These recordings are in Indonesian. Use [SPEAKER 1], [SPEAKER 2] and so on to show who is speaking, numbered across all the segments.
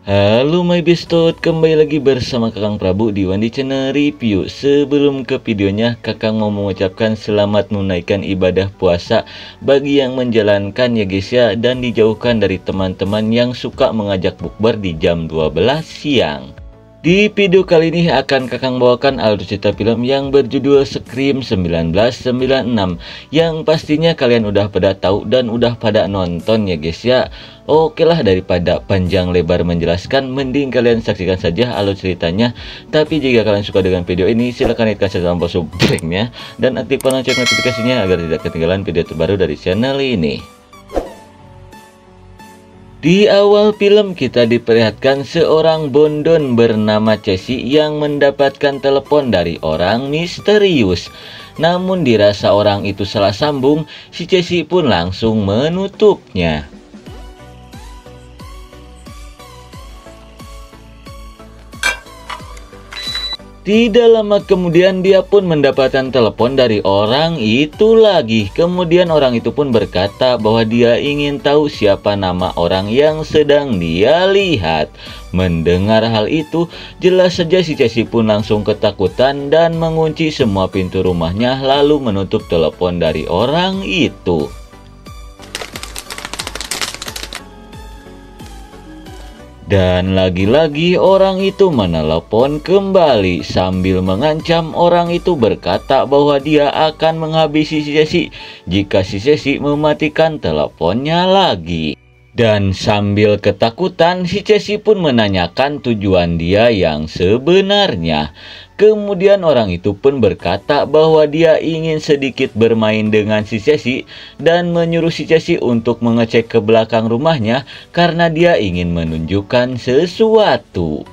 [SPEAKER 1] Halo my bestot, kembali lagi bersama Kakang Prabu di Wandi Channel Review. Sebelum ke videonya, Kakang mau mengucapkan selamat menunaikan ibadah puasa bagi yang menjalankan ya guys ya, dan dijauhkan dari teman-teman yang suka mengajak bukber di jam 12 siang. Di video kali ini akan Kakang bawakan alur cerita film yang berjudul Scream 1996 yang pastinya kalian udah pada tahu dan udah pada nonton ya guys ya. Oke lah, daripada panjang lebar menjelaskan, mending kalian saksikan saja alur ceritanya. Tapi jika kalian suka dengan video ini, silahkan hidupkan tombol subscribe-nya dan aktifkan lonceng notifikasinya agar tidak ketinggalan video terbaru dari channel ini. Di awal film kita diperlihatkan seorang bondon bernama Casey yang mendapatkan telepon dari orang misterius. Namun dirasa orang itu salah sambung, si Casey pun langsung menutupnya. Tidak lama kemudian dia pun mendapatkan telepon dari orang itu lagi. Kemudian orang itu pun berkata bahwa dia ingin tahu siapa nama orang yang sedang dia lihat. Mendengar hal itu, jelas saja si Casey pun langsung ketakutan dan mengunci semua pintu rumahnya lalu menutup telepon dari orang itu. Dan lagi-lagi orang itu menelepon kembali sambil mengancam. Orang itu berkata bahwa dia akan menghabisi si Casey jika si Casey mematikan teleponnya lagi. Dan sambil ketakutan, si Casey pun menanyakan tujuan dia yang sebenarnya. Kemudian orang itu pun berkata bahwa dia ingin sedikit bermain dengan si Casey dan menyuruh si Casey untuk mengecek ke belakang rumahnya karena dia ingin menunjukkan sesuatu.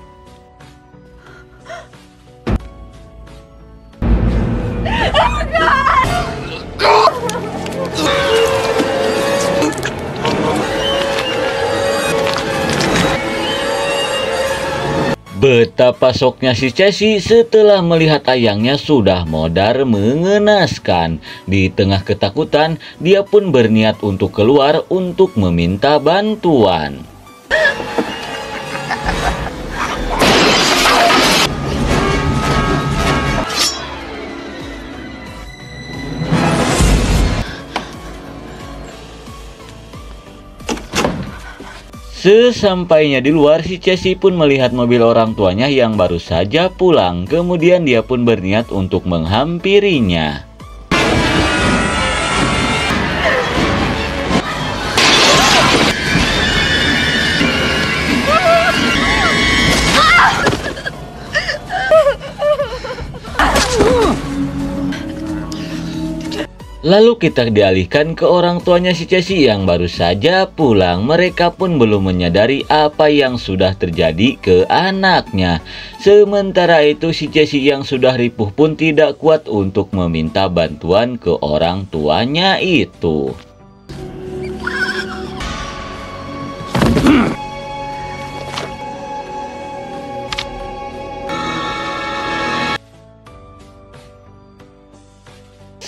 [SPEAKER 1] Betapa syoknya si Casey setelah melihat ayangnya sudah modar mengenaskan. Di tengah ketakutan, dia pun berniat untuk keluar untuk meminta bantuan. Sesampainya di luar, si Casey pun melihat mobil orang tuanya yang baru saja pulang. Kemudian dia pun berniat untuk menghampirinya. Lalu kita dialihkan ke orang tuanya si Casey yang baru saja pulang. Mereka pun belum menyadari apa yang sudah terjadi ke anaknya. Sementara itu si Casey yang sudah ripuh pun tidak kuat untuk meminta bantuan ke orang tuanya itu.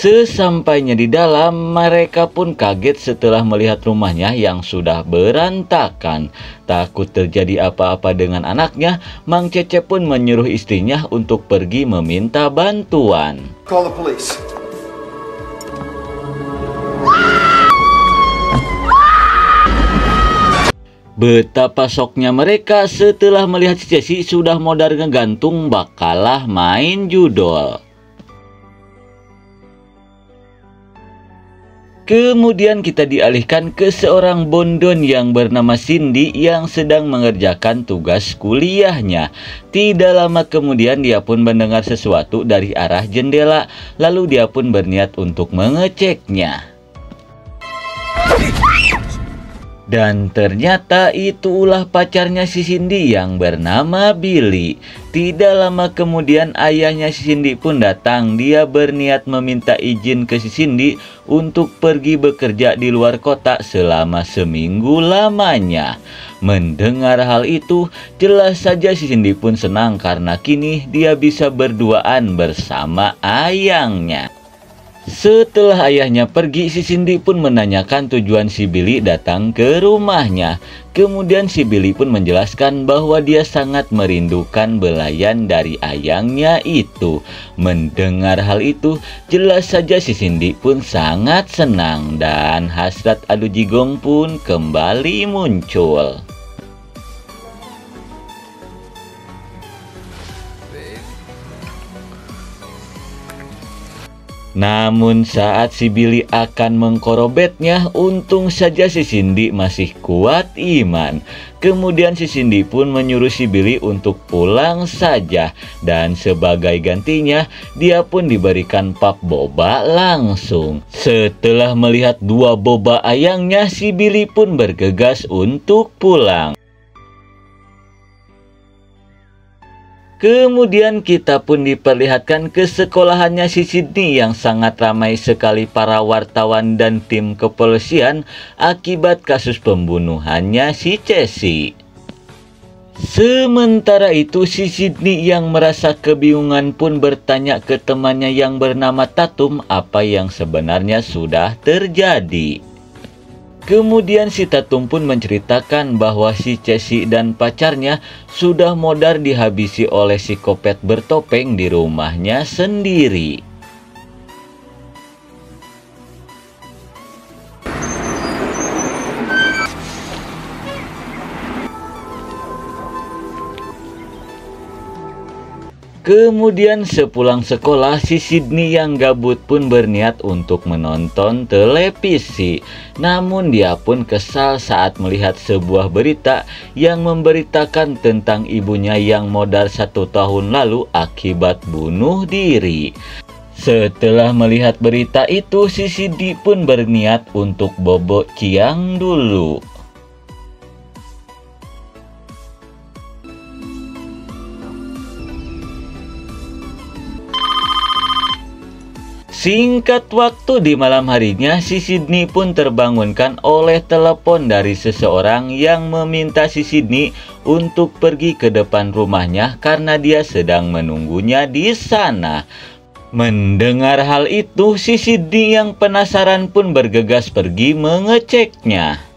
[SPEAKER 1] Sesampainya di dalam, mereka pun kaget setelah melihat rumahnya yang sudah berantakan. Takut terjadi apa-apa dengan anaknya, Mang Cecep pun menyuruh istrinya untuk pergi meminta bantuan.
[SPEAKER 2] Call the police.
[SPEAKER 1] Betapa syoknya mereka setelah melihat si Casey sudah modar ngegantung bakalah main judol. Kemudian kita dialihkan ke seorang bondon yang bernama Cindy yang sedang mengerjakan tugas kuliahnya. Tidak lama kemudian dia pun mendengar sesuatu dari arah jendela, lalu dia pun berniat untuk mengeceknya. Dan ternyata itu ulah pacarnya si Cindy yang bernama Billy. Tidak lama kemudian ayahnya si Cindy pun datang. Dia berniat meminta izin ke si Cindy untuk pergi bekerja di luar kota selama seminggu lamanya. Mendengar hal itu, jelas saja si Cindy pun senang karena kini dia bisa berduaan bersama ayangnya. Setelah ayahnya pergi, si Cindy pun menanyakan tujuan si Billy datang ke rumahnya. Kemudian si Billy pun menjelaskan bahwa dia sangat merindukan belayan dari ayangnya itu. Mendengar hal itu, jelas saja si Cindy pun sangat senang dan hasrat adu jigong pun kembali muncul. Namun saat si Billy akan mengkorobetnya, untung saja si Cindy masih kuat iman. Kemudian si Cindy pun menyuruh si Billy untuk pulang saja. Dan sebagai gantinya, dia pun diberikan pap boba langsung. Setelah melihat 2 boba ayangnya, si Billy pun bergegas untuk pulang. Kemudian kita pun diperlihatkan ke sekolahannya si Sydney yang sangat ramai sekali para wartawan dan tim kepolisian akibat kasus pembunuhannya si Casey. Sementara itu si Sydney yang merasa kebingungan pun bertanya ke temannya yang bernama Tatum apa yang sebenarnya sudah terjadi. Kemudian si Tatum pun menceritakan bahwa si Casey dan pacarnya sudah modar dihabisi oleh psikopat bertopeng di rumahnya sendiri. Kemudian sepulang sekolah, si Sydney yang gabut pun berniat untuk menonton televisi. Namun dia pun kesal saat melihat sebuah berita yang memberitakan tentang ibunya yang modar 1 tahun lalu akibat bunuh diri. Setelah melihat berita itu, si Sydney pun berniat untuk bobo ciang dulu. Singkat waktu di malam harinya, si Sydney pun terbangunkan oleh telepon dari seseorang yang meminta si Sydney untuk pergi ke depan rumahnya karena dia sedang menunggunya di sana. Mendengar hal itu, si Sydney yang penasaran pun bergegas pergi mengeceknya.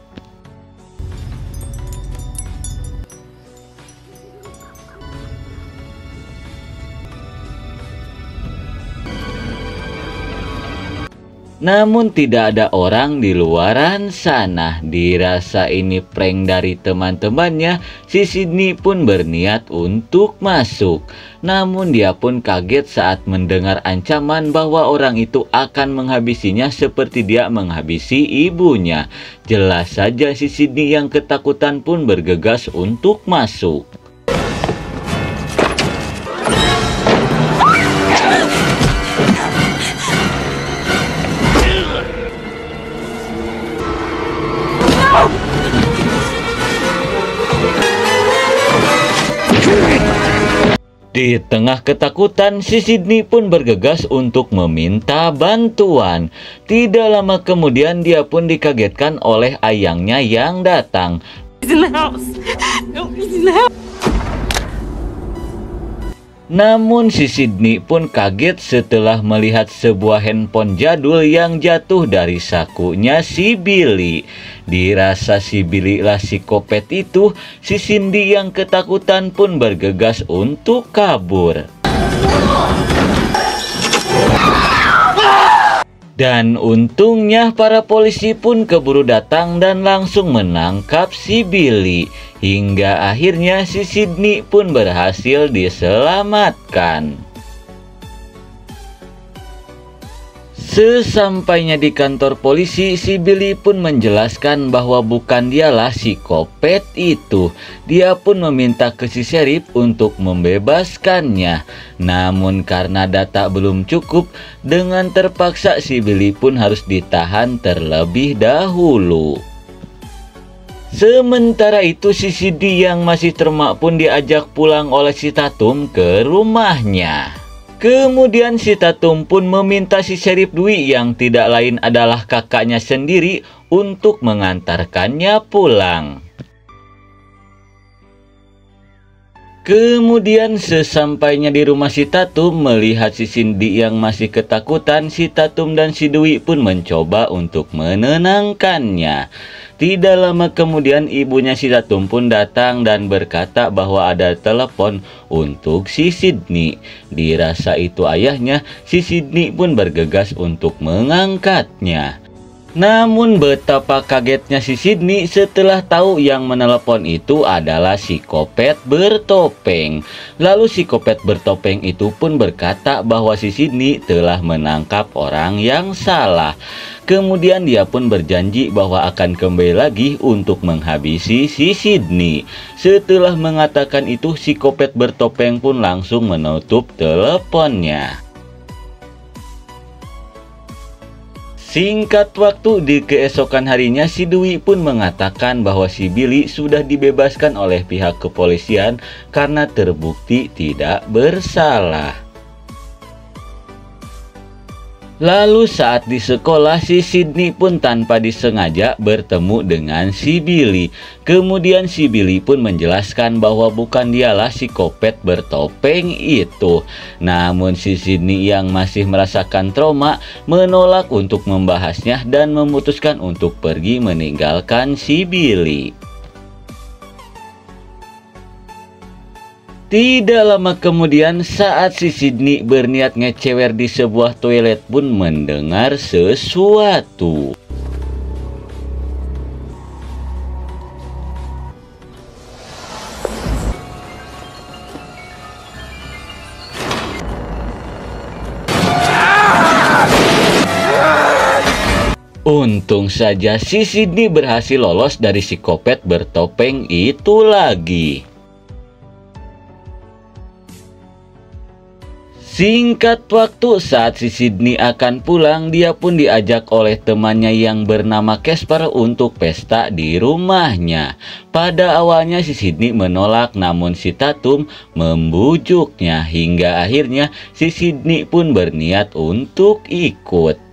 [SPEAKER 1] Namun tidak ada orang di luaran sana. Dirasa ini prank dari teman-temannya, si Sydney pun berniat untuk masuk. Namun dia pun kaget saat mendengar ancaman bahwa orang itu akan menghabisinya seperti dia menghabisi ibunya. Jelas saja si Sydney yang ketakutan pun bergegas untuk masuk. Di tengah ketakutan, si Sydney pun bergegas untuk meminta bantuan. Tidak lama kemudian dia pun dikagetkan oleh ayangnya yang datang. Namun si Sydney pun kaget setelah melihat sebuah handphone jadul yang jatuh dari sakunya si Billy. Dirasa si Billy lah psikopat itu, si Cindy yang ketakutan pun bergegas untuk kabur. Dan untungnya para polisi pun keburu datang dan langsung menangkap si Billy. Hingga akhirnya si Sydney pun berhasil diselamatkan. Sesampainya di kantor polisi, si Billy pun menjelaskan bahwa bukan dialah psikopat itu. Dia pun meminta ke si sheriff untuk membebaskannya. Namun karena data belum cukup, dengan terpaksa si Billy pun harus ditahan terlebih dahulu. Sementara itu si Sydney yang masih termak pun diajak pulang oleh si Tatum ke rumahnya. Kemudian si Tatum pun meminta si Sheriff Dwi yang tidak lain adalah kakaknya sendiri untuk mengantarkannya pulang. Kemudian sesampainya di rumah si Tatum, melihat si Cindy yang masih ketakutan, si Tatum dan si Dwi pun mencoba untuk menenangkannya. Tidak lama kemudian ibunya si Tatum pun datang dan berkata bahwa ada telepon untuk si Sydney. Dirasa itu ayahnya, si Sydney pun bergegas untuk mengangkatnya. Namun betapa kagetnya si Sydney setelah tahu yang menelepon itu adalah si Kopet bertopeng. Lalu si Kopet bertopeng itu pun berkata bahwa si Sydney telah menangkap orang yang salah. Kemudian dia pun berjanji bahwa akan kembali lagi untuk menghabisi si Sydney. Setelah mengatakan itu, si Kopet bertopeng pun langsung menutup teleponnya. Singkat waktu di keesokan harinya, si Dwi pun mengatakan bahwa si Billy sudah dibebaskan oleh pihak kepolisian karena terbukti tidak bersalah. Lalu saat di sekolah, si Sydney pun tanpa disengaja bertemu dengan si Billy. Kemudian si Billy pun menjelaskan bahwa bukan dialah si Kopet bertopeng itu. Namun si Sydney yang masih merasakan trauma menolak untuk membahasnya dan memutuskan untuk pergi meninggalkan si Billy. Tidak lama kemudian, saat si Sydney berniat ngecewer di sebuah toilet pun mendengar sesuatu. Untung saja si Sydney berhasil lolos dari si Kopet bertopeng itu lagi. Singkat waktu saat si Sydney akan pulang, dia pun diajak oleh temannya yang bernama Casper untuk pesta di rumahnya. Pada awalnya si Sydney menolak, namun si Tatum membujuknya hingga akhirnya si Sydney pun berniat untuk ikut.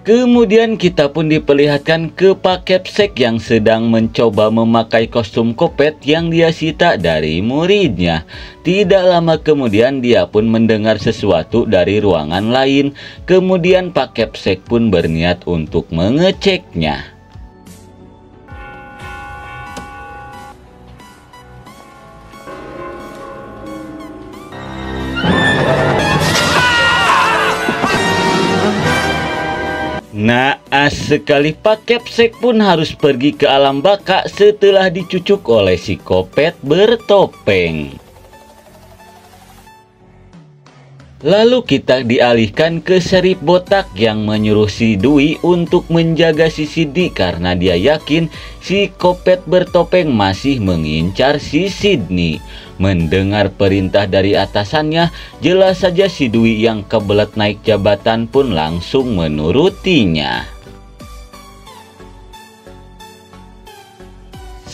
[SPEAKER 1] Kemudian kita pun diperlihatkan ke Pak Capsek yang sedang mencoba memakai kostum Kopet yang dia sita dari muridnya. Tidak lama kemudian dia pun mendengar sesuatu dari ruangan lain. Kemudian Pak Capsek pun berniat untuk mengeceknya. Naas sekali, Pak Capsek pun harus pergi ke alam baka setelah dicucuk oleh si Kopet bertopeng. Lalu kita dialihkan ke Serif Botak yang menyuruh si Dwi untuk menjaga si Sydney karena dia yakin si Kopet bertopeng masih mengincar si Sydney. Mendengar perintah dari atasannya, jelas saja si Dwi yang kebelet naik jabatan pun langsung menurutinya.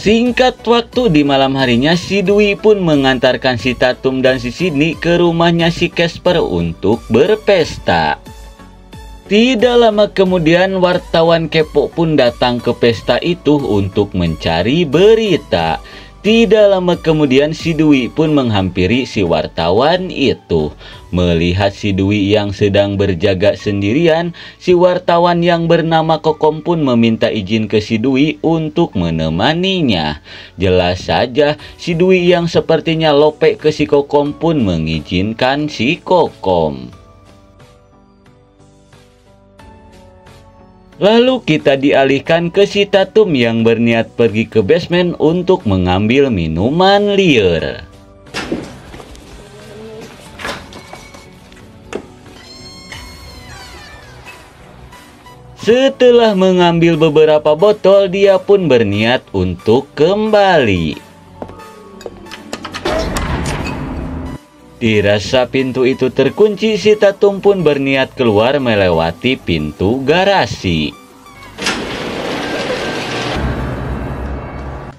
[SPEAKER 1] Singkat waktu di malam harinya, si Dwi pun mengantarkan si Tatum dan si Sydney ke rumahnya si Casper untuk berpesta. Tidak lama kemudian wartawan kepo pun datang ke pesta itu untuk mencari berita. Tidak lama kemudian si Dwi pun menghampiri si wartawan itu. Melihat si Dwi yang sedang berjaga sendirian, si wartawan yang bernama Kokom pun meminta izin ke si Dwi untuk menemaninya. Jelas saja si Dwi yang sepertinya lope ke si Kokom pun mengizinkan si Kokom. Lalu kita dialihkan ke si Tatum yang berniat pergi ke basement untuk mengambil minuman liar. Setelah mengambil beberapa botol, dia pun berniat untuk kembali. Dirasa pintu itu terkunci, si Tatum pun berniat keluar melewati pintu garasi.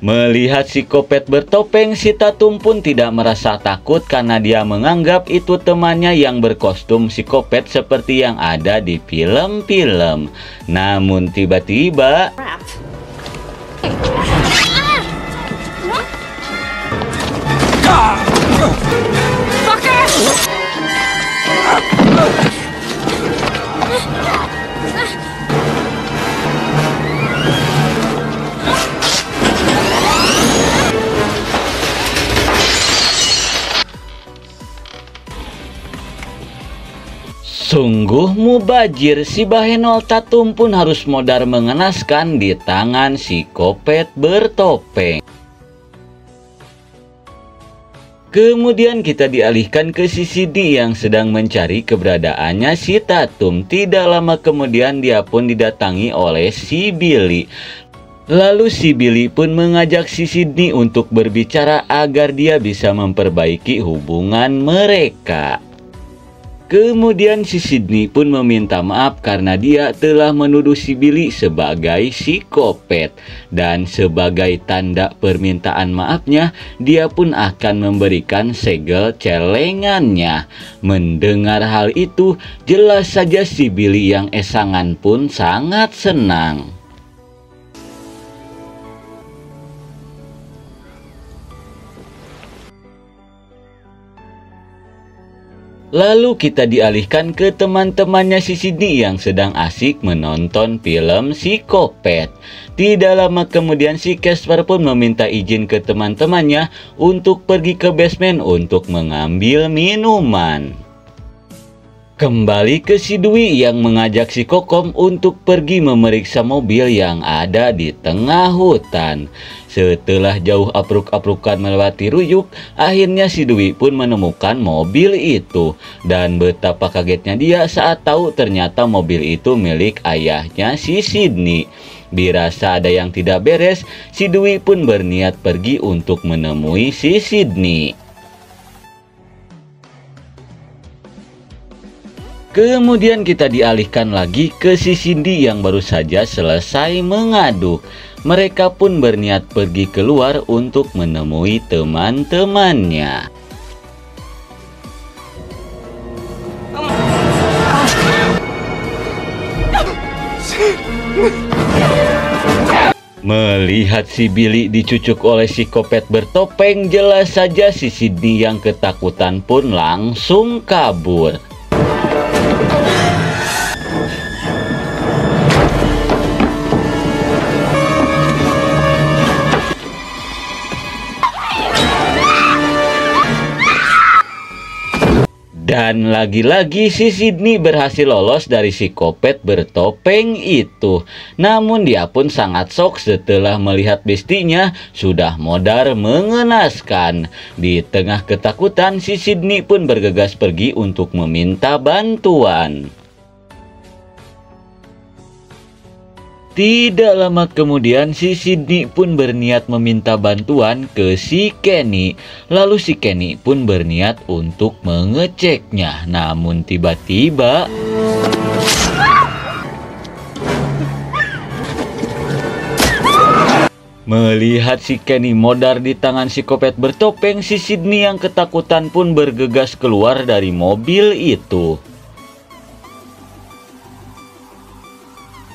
[SPEAKER 1] Melihat si Kopet bertopeng, si Tatum pun tidak merasa takut karena dia menganggap itu temannya yang berkostum si Kopet seperti yang ada di film-film. Namun tiba-tiba Sungguh mubajir, si Bahenol Tatum pun harus modar mengenaskan di tangan si Kopet bertopeng. Kemudian kita dialihkan ke si Sidi yang sedang mencari keberadaannya si Tatum. Tidak lama kemudian dia pun didatangi oleh si Billy. Lalu si Billy pun mengajak si Sydney untuk berbicara agar dia bisa memperbaiki hubungan mereka. Kemudian si Sydney pun meminta maaf karena dia telah menuduh si Billy sebagai psikopat. Dan sebagai tanda permintaan maafnya, dia pun akan memberikan segel celengannya. Mendengar hal itu, jelas saja si Billy yang esangan pun sangat senang. Lalu kita dialihkan ke teman-temannya si Sydney yang sedang asik menonton film Psikopat. Tidak lama kemudian si Casper pun meminta izin ke teman-temannya untuk pergi ke basement untuk mengambil minuman. Kembali ke si Dwi yang mengajak si Kokom untuk pergi memeriksa mobil yang ada di tengah hutan. Setelah jauh apruk-aprukan melewati ruyuk, akhirnya si Dwi pun menemukan mobil itu. Dan betapa kagetnya dia saat tahu ternyata mobil itu milik ayahnya si Sydney. Dirasa ada yang tidak beres, si Dwi pun berniat pergi untuk menemui si Sydney. Kemudian kita dialihkan lagi ke si Cindy yang baru saja selesai mengaduk. Mereka pun berniat pergi keluar untuk menemui teman-temannya. Melihat si Billy dicucuk oleh si Kopet bertopeng, jelas saja si Sydney yang ketakutan pun langsung kabur. Dan lagi-lagi si Sydney berhasil lolos dari si Kopet bertopeng itu. Namun dia pun sangat shock setelah melihat bestinya sudah modar mengenaskan. Di tengah ketakutan, si Sydney pun bergegas pergi untuk meminta bantuan. Tidak lama kemudian si Sydney pun berniat meminta bantuan ke si Kenny. Lalu si Kenny pun berniat untuk mengeceknya. Namun tiba-tiba melihat si Kenny modar di tangan si Kopet bertopeng, si Sydney yang ketakutan pun bergegas keluar dari mobil itu.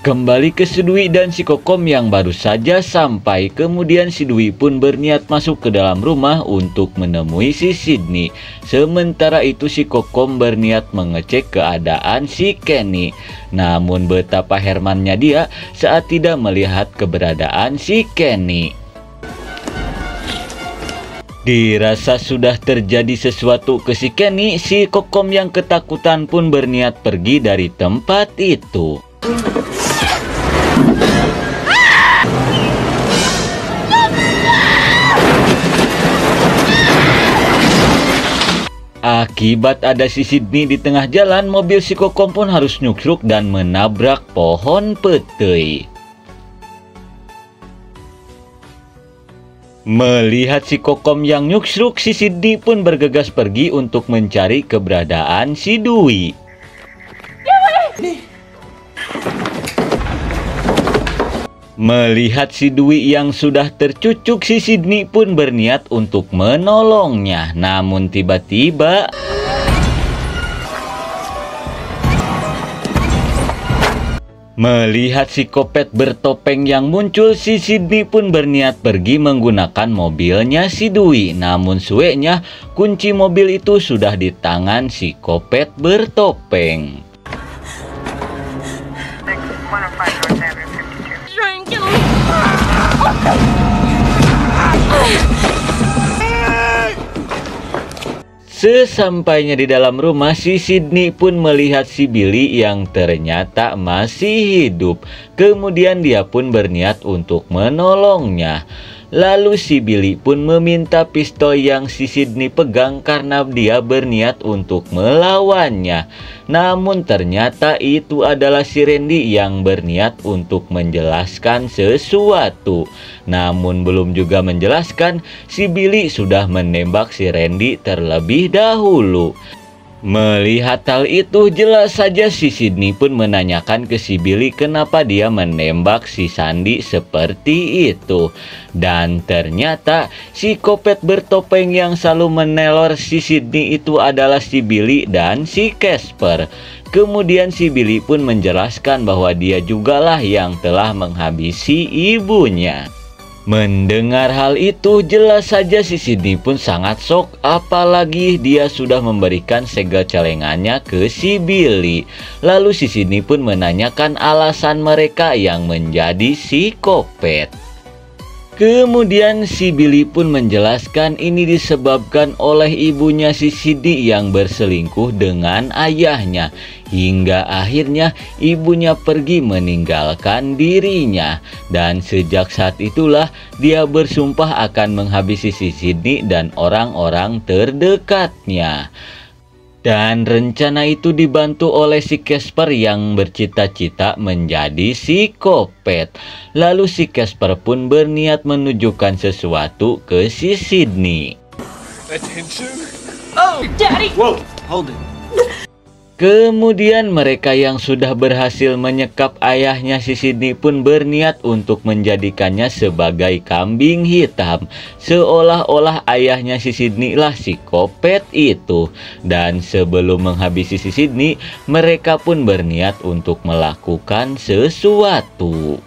[SPEAKER 1] Kembali ke si Dwi dan si Kokom yang baru saja sampai. Kemudian si Dwi pun berniat masuk ke dalam rumah untuk menemui si Sydney. Sementara itu si Kokom berniat mengecek keadaan si Kenny. Namun betapa herannya dia saat tidak melihat keberadaan si Kenny. Dirasa sudah terjadi sesuatu ke si Kenny, si Kokom yang ketakutan pun berniat pergi dari tempat itu. Akibat ada si Sydney di tengah jalan, mobil si Kokom pun harus nyukruk dan menabrak pohon petai. Melihat si Kokom yang nyukruk, si Sydney pun bergegas pergi untuk mencari keberadaan si Dwi. Melihat si Dwi yang sudah tercucuk, si Sydney pun berniat untuk menolongnya. Namun tiba-tiba melihat si Kopet bertopeng yang muncul, si Sydney pun berniat pergi menggunakan mobilnya si Dwi. Namun sueknya kunci mobil itu sudah di tangan si Kopet bertopeng. Sesampainya di dalam rumah, si Sydney pun melihat si Billy yang ternyata masih hidup. Kemudian dia pun berniat untuk menolongnya. Lalu si Billy pun meminta pistol yang si Sydney pegang karena dia berniat untuk melawannya. Namun ternyata itu adalah si Randy yang berniat untuk menjelaskan sesuatu. Namun belum juga menjelaskan, si Billy sudah menembak si Randy terlebih dahulu. Melihat hal itu, jelas saja si Sydney pun menanyakan ke si Billy kenapa dia menembak si Sandy seperti itu. Dan ternyata si kopet bertopeng yang selalu meneror si Sydney itu adalah si Billy dan si Casper. Kemudian si Billy pun menjelaskan bahwa dia jugalah yang telah menghabisi ibunya. Mendengar hal itu, jelas saja si Sydney pun sangat shock, apalagi dia sudah memberikan segel celengannya ke si Billy. Lalu si Sydney pun menanyakan alasan mereka yang menjadi si kopet. Kemudian si Billy pun menjelaskan ini disebabkan oleh ibunya si Sydney yang berselingkuh dengan ayahnya. Hingga akhirnya ibunya pergi meninggalkan dirinya. Dan sejak saat itulah dia bersumpah akan menghabisi si Sydney dan orang-orang terdekatnya. Dan rencana itu dibantu oleh si Casper yang bercita-cita menjadi si kopet. Lalu si Casper pun berniat menunjukkan sesuatu ke si Sydney.
[SPEAKER 2] Attention. Oh, Daddy! Whoa, hold it.
[SPEAKER 1] Kemudian mereka yang sudah berhasil menyekap ayahnya si Sydney pun berniat untuk menjadikannya sebagai kambing hitam. Seolah-olah ayahnya si Sydney lah si kopet itu. Dan sebelum menghabisi si Sydney, mereka pun berniat untuk melakukan sesuatu.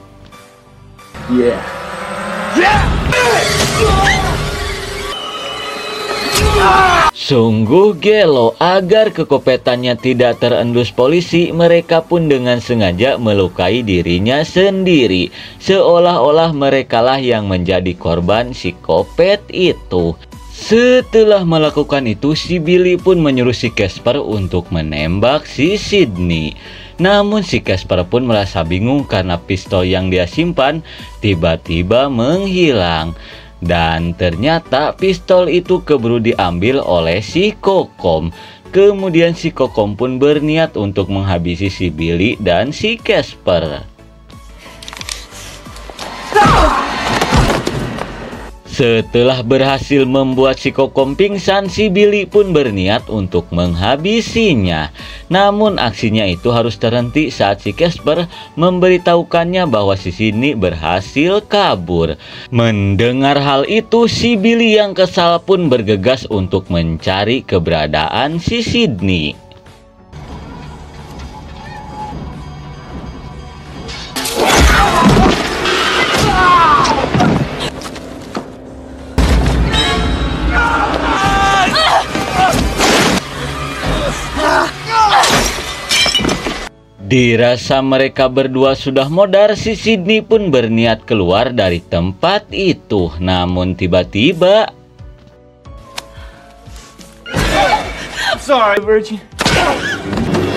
[SPEAKER 2] Yeah.
[SPEAKER 1] Sungguh gelo, agar kekopetannya tidak terendus polisi, mereka pun dengan sengaja melukai dirinya sendiri. Seolah-olah merekalah yang menjadi korban si kopet itu. Setelah melakukan itu, si Billy pun menyuruh si Casper untuk menembak si Sydney. Namun si Casper pun merasa bingung karena pistol yang dia simpan tiba-tiba menghilang. Dan ternyata pistol itu keburu diambil oleh si Kokom. Kemudian si Kokom pun berniat untuk menghabisi si Billy dan si Casper. Setelah berhasil membuat si Kokom pingsan, si Billy pun berniat untuk menghabisinya. Namun aksinya itu harus terhenti saat si Casper memberitahukannya bahwa si Sydney berhasil kabur. Mendengar hal itu, si Billy yang kesal pun bergegas untuk mencari keberadaan si Sydney. Dirasa mereka berdua sudah modar, si Sydney pun berniat keluar dari tempat itu. Namun tiba-tiba...
[SPEAKER 2] I'm sorry, Virgin.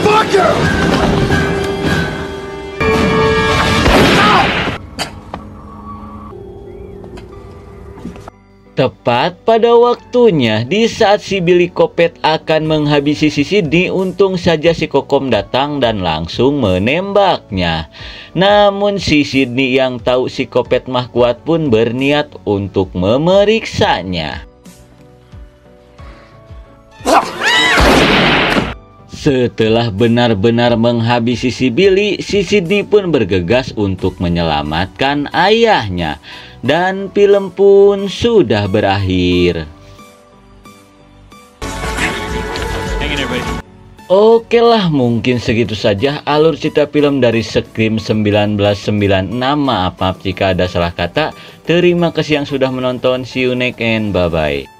[SPEAKER 2] Fuck you!
[SPEAKER 1] Tepat pada waktunya, di saat si Billy kopet akan menghabisi si Sydney, untung saja si Kokom datang dan langsung menembaknya. Namun si Sydney yang tahu si kopet mah kuat pun berniat untuk memeriksanya. Setelah benar-benar menghabisi si Billy, si Sydney pun bergegas untuk menyelamatkan ayahnya. Dan film pun sudah berakhir. Oke lah, mungkin segitu saja alur cerita film dari Scream 1996. Maaf jika ada salah kata. Terima kasih yang sudah menonton. See you next and bye-bye.